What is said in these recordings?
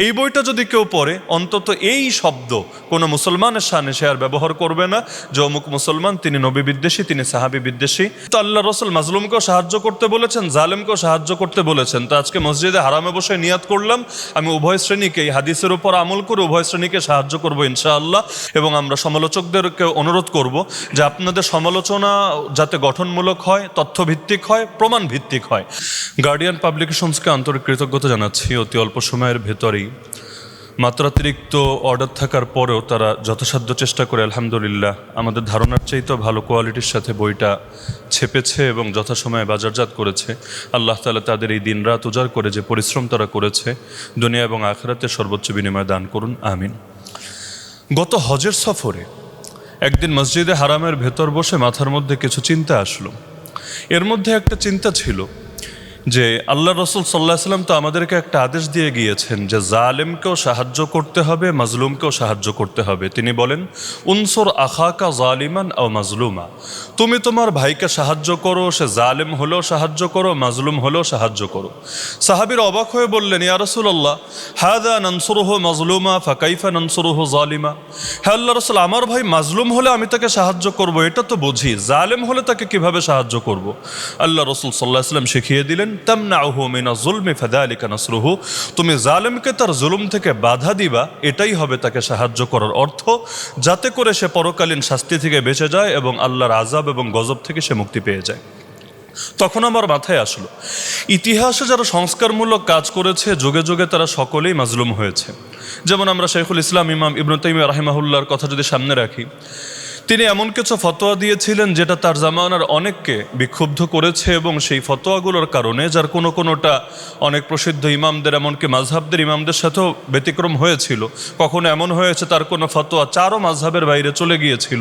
এই বইটা যদি কেউ পড়ে, অন্তত এই শব্দ কোনো মুসলমানের শানে সে আর ব্যবহার করবে না যে অমুক মুসলমান তিনি নবী বিদ্বেষী, তিনি সাহাবী বিদ্বেষী। তো আল্লাহ রসুল মাজলুমকেও সাহায্য করতে বলেছেন, জালেমকেও সাহায্য করতে বলেছেন। তো আজকে মসজিদে হারামে বসে নিয়াত করলাম আমি উভয় শ্রেণীকে, এই হাদিসের উপর আমল করে উভয় শ্রেণীকে সাহায্য করবো ইনশাআল্লাহ। এবং আমরা সমালোচকদেরকে অনুরোধ করব যে আপনাদের সমালোচনা যাতে গঠনমূলক হয়, তথ্যভিত্তিক হয়, প্রমাণ ভিত্তিক হয়। গার্ডিয়ান পাবলিকেশনসকে আন্তরিক কৃতজ্ঞতা জানাচ্ছি। অতি অল্প সময়ের ভেতরেই মাত্রাতিরিক্ত অর্ডার থাকার পরেও তারা যথাসাধ্য চেষ্টা করে আলহামদুলিল্লাহ আমাদের ধারণার চাইতেও ভালো কোয়ালিটির সাথে বইটা ছেপেছে এবং যথাসময়ে বাজারজাত করেছে। আল্লাহ তাআলা তাদের এই দিন রাত উজাড় করে যে পরিশ্রম তারা করেছে, দুনিয়া এবং আখিরাতে সর্বোচ্চ বিনিময় দান করুন, আমিন। গত হজের সফরে একদিন মসজিদে হারামের ভেতর বসে মাথার মধ্যে কিছু চিন্তা আসলো। এর মধ্যে একটা চিন্তা ছিল যে আল্লাহ রসুল সাল্লাল্লাহু আলাইহি ওয়াসাল্লাম তো আমাদেরকে একটা আদেশ দিয়ে গিয়েছেন যে জালেমকেও সাহায্য করতে হবে, মাজলুমকেও সাহায্য করতে হবে। তিনি বলেন, উনসুর আখাকা জালিমান আও মাজলুমা, তুমি তোমার ভাইকে সাহায্য করো, সে জালেম হলেও সাহায্য করো, মাজলুম হলেও সাহায্য করো। সাহাবীরা অবাক হয়ে বললেন, ইয়া রাসূলুল্লাহ, হাযা নানসুরুহু মাজলুমা ফাকাইফা নানসুরুহু জালিমা। হে আল্লাহ রাসূল, আমার ভাই মাজলুম হলে আমি তাকে সাহায্য করব, এটা তো বুঝি, জালেম হলে তাকে কিভাবে সাহায্য করব? আল্লাহ রাসূল সাল্লাল্লাহু আলাইহি ওয়াসাল্লাম শিখিয়ে দিলেন, তামনাউহু মিনা যুলমি ফাযালিকা নাসরুহু, তুমি জালেমকে তার জুলুম থেকে বাধা দিবা, এটাই হবে তাকে সাহায্য করার অর্থ, যাতে করে সে পরকালীন শাস্তি থেকে বেঁচে যায় এবং আল্লাহর আযাব এবং গজব থেকে সে মুক্তি পেয়ে যায়। তখন আমার মাথায় আসলো, ইতিহাসে যারা সংস্কারমূলক কাজ করেছে যুগে যুগে তারা সকলেই মাজলুম হয়েছে। যেমন আমরা শাইখুল ইসলাম ইমাম ইবনে তাইমিয়া রাহিমাহুল্লাহর কথা যদি সামনে রাখি, তিনি এমন কিছু ফতোয়া দিয়েছিলেন যেটা তার জামানার অনেককে বিক্ষুব্ধ করেছে এবং সেই ফতোয়াগুলোর কারণে, যার কোনোটা অনেক প্রসিদ্ধ ইমামদের এমনকি মাযহাবদের ইমামদের সাথেও ব্যতিক্রম হয়েছিল, কখনো এমন হয়েছে তার কোনো ফতোয়া চারও মাযহাবের বাইরে চলে গিয়েছিল,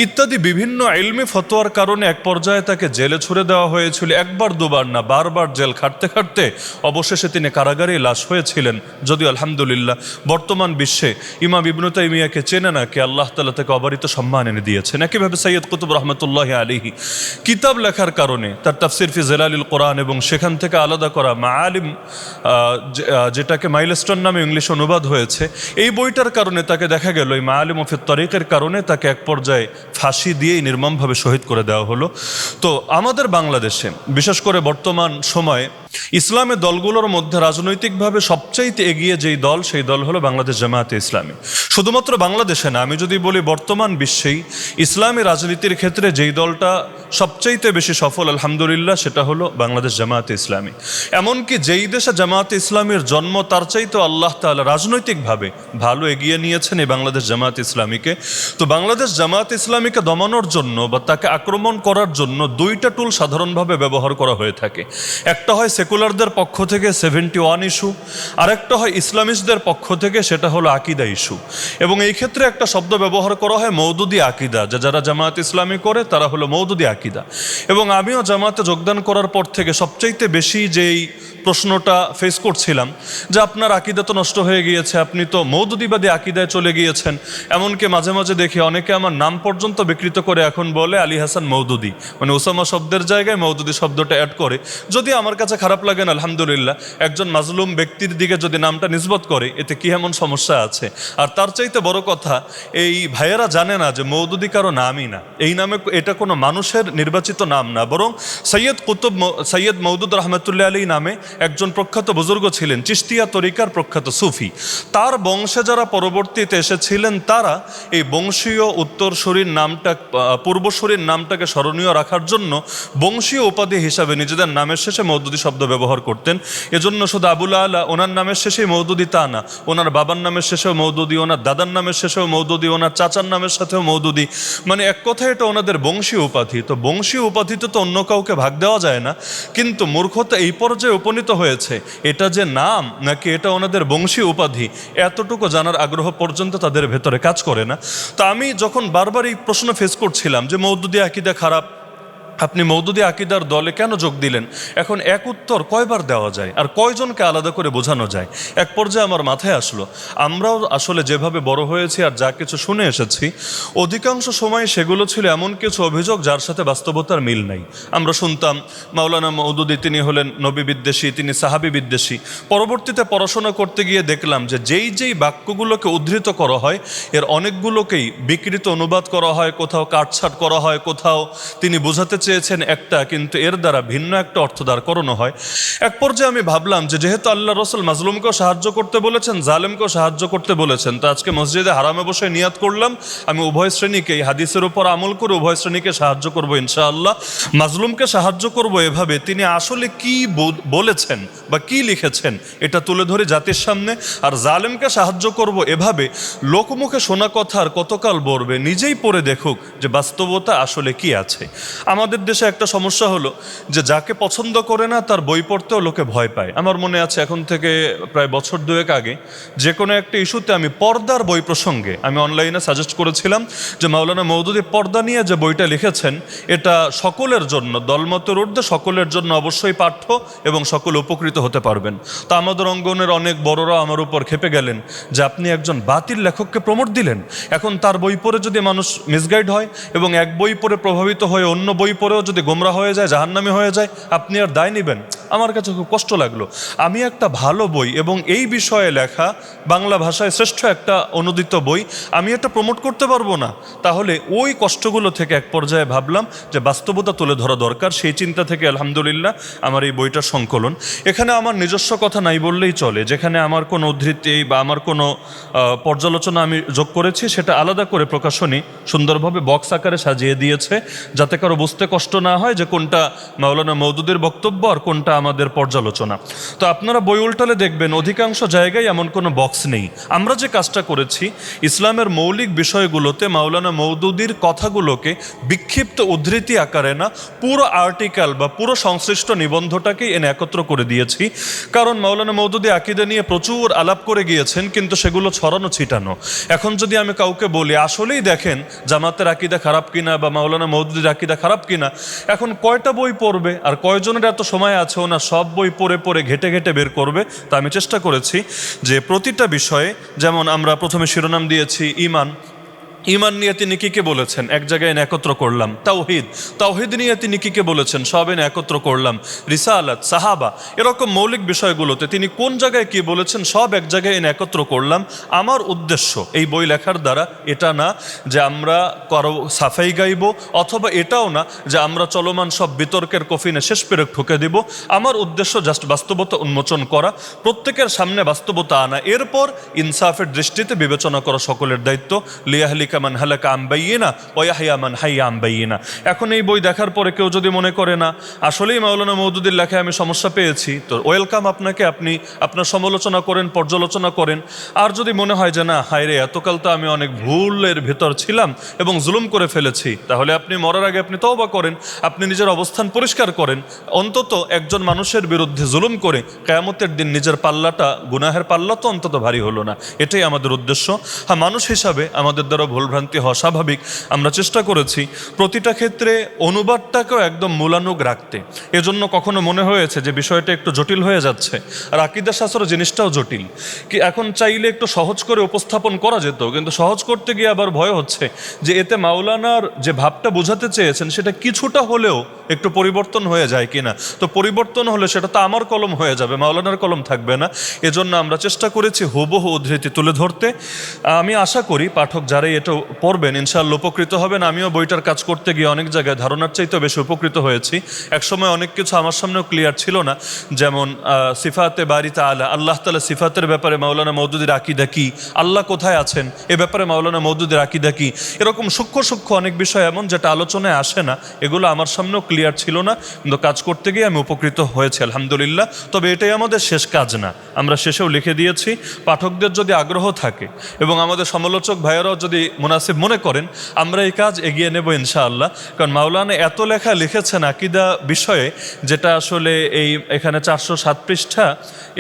ইত্যাদি বিভিন্ন ইলমি ফতোয়ার কারণে এক পর্যায়ে তাকে জেলে ছুড়ে দেওয়া হয়েছিল। একবার দুবার না, বারবার জেল খাটতে খাটতে অবশেষে তিনি কারাগারেই লাশ হয়েছিলেন। যদিও আলহামদুলিল্লাহ বর্তমান বিশ্বে ইমাম ইবনে তাইমিয়াকে চেনে না কে, আল্লাহ তাআলা তাকে অবারিত সম্মান দিয়েছেন। একইভাবে সৈয়দ কুতুব রহমতুল্লাহি আলাইহি কিতাব লেখার কারণে তার তাফসির ফি জিলালিল কোরআন এবং সেখান থেকে আলাদা করা মাআলিম, যেটাকে মাইলস্টোন নামে ইংলিশে অনুবাদ হয়েছে, এই বইটার কারণে তাকে দেখা গেল এই মাআলিম ফি তরিকের কারণে তাকে এক পর্যায়ে ফাঁসি দিয়েই নির্মমভাবে শহীদ করে দেওয়া হলো। তো আমাদের বাংলাদেশে বিশেষ করে বর্তমান সময়ে ইসলামের দলগুলোর মধ্যে রাজনৈতিকভাবে সবচাইতে এগিয়ে যেই দল, সেই দল হলো বাংলাদেশ জামায়াতে ইসলামী। শুধুমাত্র বাংলাদেশে না, আমি যদি বলি বর্তমান বিশ্বেই ইসলামী রাজনীতির ক্ষেত্রে যেই দলটা সবচাইতে বেশি সফল আলহামদুলিল্লাহ সেটা হলো বাংলাদেশ জামায়াতে ইসলামী। এমনকি যেই দেশে জামায়াতে ইসলামীর জন্ম তার চাইতেও আল্লাহ তাআলা রাজনৈতিকভাবে ভালো এগিয়ে নিয়েছেন এই বাংলাদেশ জামায়াতে ইসলামীকে। তো বাংলাদেশ জামায়াতে ইসলামীকে দমানোর জন্য বা তাকে আক্রমণ করার জন্য দুইটা টুল সাধারণভাবে ব্যবহার করা হয়ে থাকে। একটা হয় সেকুলারদের পক্ষ থেকে 71 ইস্যু, আরেকটা হয় ইসলামিস্টদের পক্ষ থেকে, সেটা হলো আকিদা ইস্যু। এবং এই ক্ষেত্রে একটা শব্দ ব্যবহার করা হয় মওদুদি আকিদা, যারা জামায়াত ইসলামী করে তারা হলো মওদুদি আকিদা। এবং আমিও জামায়াতে যোগদান করার পর থেকে সবচাইতে বেশি যেই প্রশ্নটা ফেস করছিলাম যে আপনার আকিদা তো নষ্ট হয়ে গিয়েছে, আপনি তো মওদুদিবাদী আকিদায় চলে গিয়েছেন। এমনকি মাঝে মাঝে দেখি অনেকে আমার নাম পর্যন্ত বিকৃত করে এখন বলে আলী হাসান মওদুদি, মানে ওসামা শব্দের জায়গায় মওদুদি শব্দটা অ্যাড করে। যদি আমার কাছে খারাপ লাগে না, আলহামদুলিল্লাহ, একজন মাজলুম ব্যক্তির দিকে যদি নামটা নিসবত করে এতে কি এমন সমস্যা আছে? আর তার চাইতে বড় কথা, এই ভাইয়েরা জানে না যে মওদুদি কারো নামই না, এই নামে এটা কোনো মানুষের নির্বাচিত নাম না, বরং সৈয়দ মওদুদ রহমতুল্লাহ আলী নামে একজন প্রখ্যাত বুজুর্গ ছিলেন, চিশতিয়া তরিকার প্রখ্যাত সুফি। তার বংশে যারা পরবর্তীতে এসেছিলেন তারা এই বংশীয় উত্তরসূরির নামটা, পূর্বসূরির নামটাকে স্মরণীয় রাখার জন্য বংশীয় উপাধি হিসাবে নিজেদের নামের শেষে মওদুদি শব্দ ব্যবহার করতেন। এজন্য শুধু আবুল আলা ওনার নামের শেষেই মওদুদি তা না, ওনার বাবার নামের শেষেও মওদুদি, ওনার দাদার নামের শেষেও মওদুদি, ওনার চাচার নামের সাথেও মওদুদি, মানে এক কথায় এটা ওনাদের বংশীয় উপাধি। তো বংশীয় উপাধিতে তো অন্য কাউকে ভাগ দেওয়া যায় না, কিন্তু মূর্খতা এই পর্যায়ে উপনীত হয়েছে এটা যে নাম নাকি এটা ওনাদের বংশীয় উপাধি এতটুকু জানার আগ্রহ পর্যন্ত তাদের ভেতরে কাজ করে না। তা আমি যখন বারবার এই প্রশ্ন ফেস করছিলাম যে মওদুদি আকীদা খারাপ, আপনি মওদুদি আকিদার দলে কেন যোগ দিলেন? এখন এক উত্তর কয়বার দেওয়া যায় আর কয়জনকে আলাদা করে বোঝানো যায়? এক পর্যায়ে আমার মাথায় আসলো, আমরাও আসলে যেভাবে বড় হয়েছি আর যা কিছু শুনে এসেছি, অধিকাংশ সময় সেগুলো ছিল এমন কিছু অভিযোগ যার সাথে বাস্তবতার মিল নাই। আমরা শুনতাম মাওলানা মওদুদি তিনি হলেন নবী বিদ্বেষী, তিনি সাহাবী বিদ্বেষী। পরবর্তীতে পড়াশোনা করতে গিয়ে দেখলাম যে যেই বাক্যগুলোকে উদ্ধৃত করা হয় এর অনেকগুলোকেই বিকৃত অনুবাদ করা হয়, কোথাও কাটছাট করা হয়, কোথাও তিনি বোঝাতে চেয়েছেন একটা কিন্তু এর দ্বারা ভিন্ন একটা অর্থ দাঁড় করানো হয়। এক পর্যায়ে আমি ভাবলাম যে যেহেতু আল্লাহ রসুল মাজলুমকেও সাহায্য করতে বলেছেন, জালেমকেও সাহায্য করতে বলেছেন, তো আজকে মসজিদে হারামে বসে নিয়াত করলাম আমি উভয় শ্রেণীকে এই হাদিসের উপর আমল করে উভয় শ্রেণীকে সাহায্য করব ইনশাআল্লাহ। মাজলুমকে সাহায্য করব এভাবে তিনি আসলে কি বলেছেন বা কি লিখেছেন এটা তুলে ধরে জাতির সামনে, আর জালেমকে সাহায্য করব এভাবে লোকমুখে শোনা কথা আর কতকাল বলবে, নিজেই পড়ে দেখুক যে বাস্তবতা আসলে কি আছে। আমাদের দেশে একটা সমস্যা হলো যে যাকে পছন্দ করে না তার বই পড়তেও লোকে ভয় পায়। আমার মনে আছে এখন থেকে প্রায় বছর দুয়েক আগে যে কোনো একটা ইস্যুতে আমি পর্দার বই প্রসঙ্গে আমি অনলাইনে সাজেস্ট করেছিলাম যে মাওলানা মওদুদি পর্দা নিয়ে যে বইটা লিখেছেন এটা সকলের জন্য, দলমতের ঊর্ধ্বে সকলের জন্য অবশ্যই পাঠ্য এবং সকলে উপকৃত হতে পারবেন। তা আমাদের অঙ্গনের অনেক বড়রা আমার উপর খেপে গেলেন যে আপনি একজন বাতিল লেখককে প্রমোট দিলেন, এখন তার বই পড়ে যদি মানুষ মিসগাইড হয় এবং এক বই পড়ে প্রভাবিত হয়ে অন্য বই পড়েও যদি গোমরা হয়ে যায়, জাহান্নামী হয়ে যায়, আপনি আর দায় নেবেন? আমার কাছে খুব কষ্ট লাগলো। আমি একটা ভালো বই এবং এই বিষয়ে লেখা বাংলা ভাষায় শ্রেষ্ঠ একটা অনুদিত বই আমি এটা প্রমোট করতে পারবো না? তাহলে ওই কষ্টগুলো থেকে এক পর্যায়ে ভাবলাম যে বাস্তবতা তুলে ধরা দরকার। সেই চিন্তা থেকে আলহামদুলিল্লাহ আমার এই বইটার সংকলন। এখানে আমার নিজস্ব কথা নাই বললেই চলে, যেখানে আমার কোনো উদ্ধৃতি বা আমার কোনো পর্যালোচনা আমি যোগ করেছি সেটা আলাদা করে প্রকাশনী সুন্দরভাবে বক্স আকারে সাজিয়ে দিয়েছে যাতে কারো বুঝতে কষ্ট না হয় যে কোনটা মাওলানা মওদুদের বক্তব্য আর কোনটা আমাদের পর্যালোচনা। তো আপনারা বই উল্টালে দেখবেন অধিকাংশ জায়গায় এমন কোনো বক্স নেই। আমরা যে কাজটা করেছি ইসলামের মৌলিক বিষয়গুলোতে মাওলানা মওদুদির কথাগুলোকে বিক্ষিপ্ত উদ্ধৃতি আকারে না, পুরো আর্টিকেল বা পুরো সংশ্লিষ্ট নিবন্ধটাকে এনে একত্র করে দিয়েছি। কারণ মাওলানা মওদুদি আকীদা নিয়ে প্রচুর আলাপ করে গিয়েছেন কিন্তু সেগুলো ছড়ানো ছিটানো। এখন যদি আমি কাউকে বলি আসলেই দেখেন জামাতের আকীদা খারাপ কিনা বা মাওলানা মওদুদির আকীদা খারাপ কিনা, এখন কয়টা বই পড়বে আর কয়জনের এত সময় আছে ওনা সব বই পড়ে পড়ে ঘেটে ঘেটে বের করবে? তা আমি চেষ্টা করেছি যে প্রতিটা বিষয়ে, যেমন আমরা প্রথমে শিরোনাম দিয়েছি ঈমান, ঈমান নিয়ে তিনি কি কে বলেছেন এক জায়গায় এনে একত্র করলাম। তাওহীদ নিয়ে তিনি কি কে বলেছেন সব এনে একত্র করলাম। রিসালাত, সাহাবা, এরকম মৌলিক বিষয়গুলোতে তিনি কোন জায়গায় কি বলেছেন সব এক জায়গায় এনে একত্র করলাম। আমার উদ্দেশ্য এই বই লেখার দ্বারা এটা না যে আমরা কারো সাফাই গাইব, অথবা এটাও না যে আমরা চলমান সব বিতর্কের কফিনে শেষ পেরেক ঠুকে দিব। আমার উদ্দেশ্য জাস্ট বাস্তবতা উন্মোচন করা, প্রত্যেকের সামনে বাস্তবতা আনা, এরপর ইনসাফের দৃষ্টিতে বিবেচনা করা সকলের দায়িত্ব। লিয়াহলিকা মান হালাকা আন বাইয়িনা ওয়া ইয়াহইয়া মান হাইয়া আন বাইয়িনা। এখন এই বই দেখার পরে কেউ যদি মনে করে না আসলেই মাওলানা মওদুদির লেখায় আমি সমস্যা পেয়েছি, তো ওয়েলকাম আপনাকে, আপনি আপনার সমালোচনা করেন, পর্যালোচনা করেন। আর যদি মনে হয় যে না হায়রে এতকাল তো আমি অনেক ভুলের ভেতর ছিলাম এবং জুলুম করে ফেলেছি, তাহলে আপনি মরার আগে আপনি তওবা করেন, আপনি নিজের অবস্থান পরিষ্কার করেন। অন্তত একজন মানুষের বিরুদ্ধে জুলুম করে কিয়ামতের দিন নিজের পাল্লাটা, গুনাহের পাল্লা তো অন্তত ভারী হলো না। এটাই আমাদের উদ্দেশ্য। হ্যাঁ, মানুষ হিসাবে আমাদের দ্বারা ভুলভ্রান্তি হওয়া স্বাভাবিক। আমরা চেষ্টা করেছি প্রতিটা ক্ষেত্রে অনুবাদটাকেও একদম মূলানুগ রাখতে। এজন্য কখনো মনে হয়েছে যে বিষয়টা একটু জটিল হয়ে যাচ্ছে, আর আকীদা শাস্ত্র জিনিসটাও জটিল। কি এখন চাইলে একটু সহজ করে উপস্থাপন করা যেত, কিন্তু সহজ করতে গিয়ে আবার ভয় হচ্ছে যে এতে মাওলানার যে ভাবটা বোঝাতে চেয়েছেন সেটা কিছুটা হলেও একটু পরিবর্তন হয়ে যায় কিনা। তো পরিবর্তন হলে সেটা তো আমার কলম হয়ে যাবে, মাওলানার কলম থাকবে না। এজন্য আমরা চেষ্টা করেছি হুবহু উদ্ধৃতি তুলে ধরতে। আমি আশা করি পাঠক যারাই এটা পড়বেন ইনশাআল্লাহ উপকৃত হবেন। আমিও বইটার কাজ করতে গিয়ে অনেক জায়গায় ধারণার চাইতেও বেশি উপকৃত হয়েছি। একসময় অনেক কিছু আমার সামনেও ক্লিয়ার ছিল না, যেমন সিফাতে বারি তাআলা, আল্লাহ তাআলা সিফাতের ব্যাপারে মাওলানা মওদুদির আকীদা কি, আল্লাহ কোথায় আছেন এ ব্যাপারে মাওলানা মওদুদির আকীদা কি, এরকম সূক্ষ্ম সূক্ষ্ম অনেক বিষয় এমন যেটা আলোচনায় আসে না, এগুলো আমার সামনেও ক্লিয়ার ছিল না, কিন্তু কাজ করতে গিয়ে আমি উপকৃত হয়েছি আলহামদুলিল্লাহ। তবে এটাই আমাদের শেষ কাজ না, আমরা শেষেও লিখে দিয়েছি। পাঠকদের যদি আগ্রহ থাকে এবং আমাদের সমালোচক ভাইয়েরাও যদি মুনাসিব মনে করেন আমরা এই কাজ এগিয়ে নেব ইনশাআল্লাহ। কারণ মাওলানা এত লেখা লিখেছেন আকীদা বিষয়ে, যেটা আসলে এখানে 407 পৃষ্ঠা,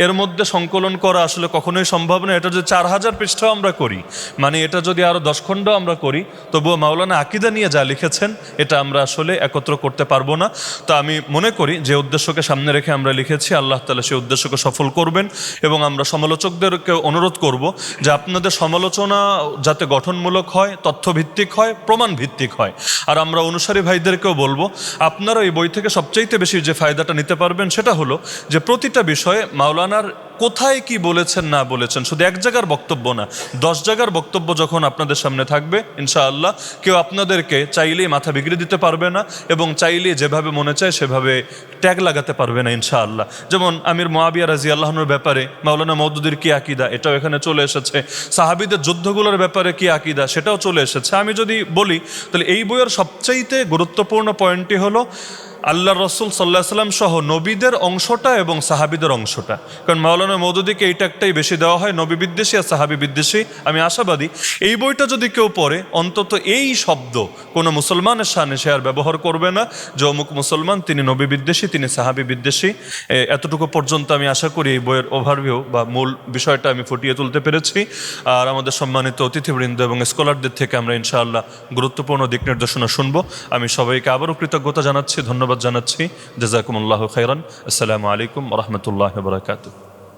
এর মধ্যে সংকলন করা আসলে কখনোই সম্ভব না। এটা যদি 4000 পৃষ্ঠাও আমরা করি, মানে এটা যদি আরও 10 খণ্ড আমরা করি, তবুও মাওলানা আকীদা নিয়ে যা লিখেছেন এটা আমরা আসলে একত্র করতে পারবো না। তো আমি মনে করি যে উদ্দেশ্যকে সামনে রেখে আমরা লিখেছি, আল্লাহ তাআলা সেই উদ্দেশ্যকে সফল করবেন। এবং আমরা সমালোচকদেরকে অনুরোধ করব যে আপনাদের সমালোচনা যাতে গঠনমূলক হয়, তথ্যভিত্তিক হয়, প্রমাণ ভিত্তিক হয়। আর আমরা অনুসারী ভাইদেরকেও বলবো, আপনারা এই বই থেকে সবচাইতে বেশি যে ফায়দাটা নিতে পারবেন সেটা হলো যে প্রতিটা বিষয়ে মাওলানার কোথায় কি বলেছেন না বলেছেন, শুধু এক জায়গার বক্তব্য না, 10 জায়গার বক্তব্য যখন আপনাদের সামনে থাকবে ইনশাআল্লাহ, কেউ আপনাদেরকে চাইলেই মাথা বিগড়ে দিতে পারবে না এবং চাইলেই যেভাবে মনে চায় সেভাবে ট্যাগ লাগাতে পারবে না ইনশাআল্লাহ। যেমন আমির মুআবিয়া রাদিয়াল্লাহু আনহুর ব্যাপারে মাওলানা মওদুদির কি আকীদা, এটাও এখানে চলে এসেছে। সাহাবীদের যুদ্ধগুলোর ব্যাপারে কি আকীদা, সেটাও চলে এসেছে। আমি যদি বলি তাহলে এই বইয়ের সবচাইতে গুরুত্বপূর্ণ পয়েন্টটি হলো আল্লাহ রসুল সাল্লাহ সাল্লাম সহ নবীদের অংশটা এবং সাহাবিদের অংশটা। কারণ মাওলানা মওদুদিকে এইটা একটাই বেশি দেওয়া হয়, নবী বিদ্বেষী আর সাহাবি বিদ্বেষী। আমি আশাবাদী এই বইটা যদি কেউ পড়ে, অন্তত এই শব্দ কোনো মুসলমানের সামনে সে আর ব্যবহার করবে না যে অমুক মুসলমান তিনি নবী বিদ্বেষী, তিনি সাহাবি বিদ্বেষী। এতটুকু পর্যন্ত আমি আশা করি এই বইয়ের ওভারভিউ বা মূল বিষয়টা আমি ফুটিয়ে তুলতে পেরেছি। আর আমাদের সম্মানিত অতিথিবৃন্দ এবং স্কলারদের থেকে আমরা ইনশাআল্লাহ গুরুত্বপূর্ণ দিক নির্দেশনা শুনবো। আমি সবাইকে আবারও কৃতজ্ঞতা জানাচ্ছি, ধন্যবাদ জানাচ্ছি। জাযাকুমুল্লাহু খাইরান। আসসালামু আলাইকুম ওয়া রাহমাতুল্লাহি ওয়া বারাকাতুহু।